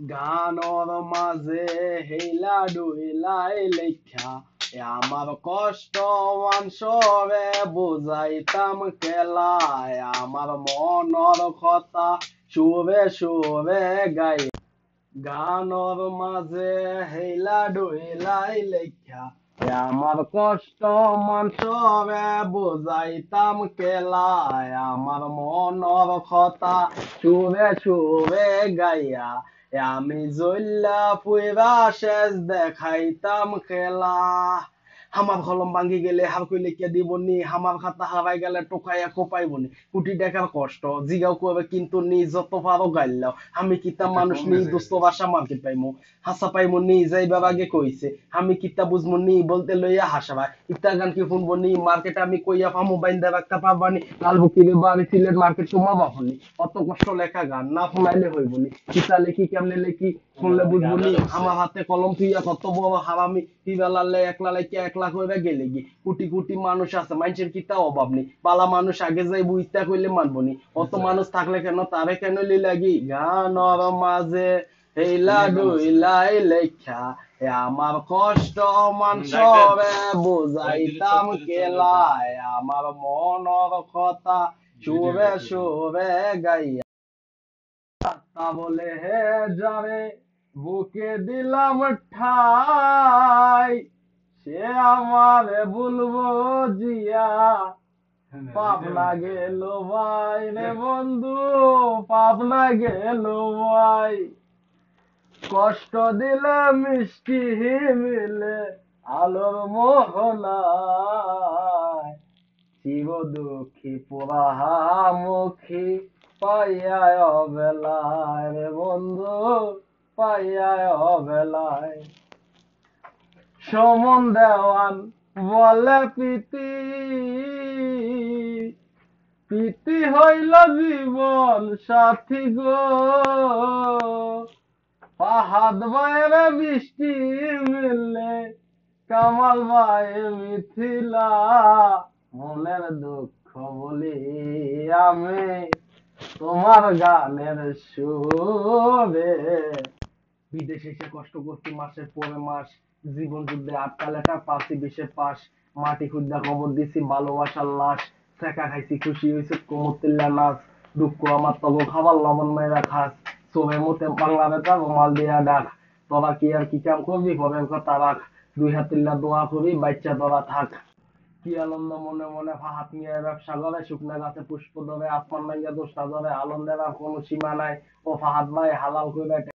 গানর মাঝে হেইলা ডুইলাই লেখা আমার কষ্ট মানসরে বুঝাইতাম কেলায় আমার মনর কথা সুরে সুরে গাই গানর মাঝে হেইলা ডুইলাই লেখা আমার কষ্ট মানসরে বুঝাইতাম কেলায় আমার মনর কথা সুরে সুরে গাইয়া আমি জল্লা পুইরা শেষ দেখাইতাম খেলা আমার কলম ভাঙ্গি গেলে হার কইলে কে দিবনি আমার খাতা হারাই গেলে টোকাইয়া কোপাইবনি কোটি টাকার কষ্ট জিগাও করবে কিন্তু নি যত পারো গাইলাও আমি কিতা মানুষ নি দোস্ত ভাষা মার্কেট পাইমু হাসা পাইমু নি যাইবার আগে কইছে আমি কিতা বুঝমু নি বলতে লইয়া হাসাবা ইতা গান কি শুনবো নি মার্কেট আমি কইয়া পামু বাইন্দা রাখতে পারবানি লাল বুকিরে বাড়ি সিলেট মার্কেট তোমা বাহনি অত কষ্ট লেখা গান না শুনাইলে হইবনি কিতা লেখি কেমনে লেখি শুনলে বুঝবনি আমার হাতে কলম থুইয়া কত বড় হারামি পিবেলালে একলা লাইকে একলা কইরা গেলে কি কোটি কোটি মানুষ আছে মানুষের কিতা অভাব নেই পালা মানুষ আগে যাই বুঝতা কইলে মানবনি অত মানুষ থাকলে কেন তারে কেন লাগি গানর মাঝে হেইলা ডুইলাই লেখা আমার কষ্ট মানসরে বুঝাইতাম কেলায় আমার মনর কথা সুরে সুরে গাইয়া তা বলে হে যারে বুকে দিলাম ঠাই সে আমারে বলবো জিয়া পাবনা গেল ভাই রে বন্ধু পাবনা গেল ভাই কষ্ট দিলে মিষ্টি মিলে আলোর মোহনায় চির দুঃখী পোড়ামুখী পাইয়ায় অবেলায় রে বন্ধু পাইয়ায় অবেলায় সমন দেওয়ান বলে প্রীতি প্রীতি হইল জীবন সাথী গো ফাহাদ ভাইয়ের বৃষ্টি মিললে কামাল ভাই মিথিলা মনের দুঃখ বলি আমি তোমার গানের সুরে বিদেশে এসে কষ্ট করছি মাসের পরে মাস জীবন যুদ্ধে আটকা লেখা পাশি বিশে পাশ মাটি খুদ্া খবর দিছি ভালোবাসার লাশ শেখা খাইছি খুশি হয়েছে কোমতিল্লা নাচ দুঃখ আমার তবু খাবার লবণ মেয়েরা খাস চোখের মধ্যে বাংলা বেতা রুমাল দিয়া ডাক তোরা কি আর কি কাম করবি ঘরের কথা রাখ দুই হাতিল্লা দোয়া করি বাচ্চা তোরা থাক কি আনন্দ মনে মনে হাত নিয়ে ব্যবসা করে শুকনা গাছে পুষ্প ধরে আসমান নাইয়া দোষটা ধরে আনন্দের আর কোনো সীমা নাই ও ফাহাদ ভাই হালাল করে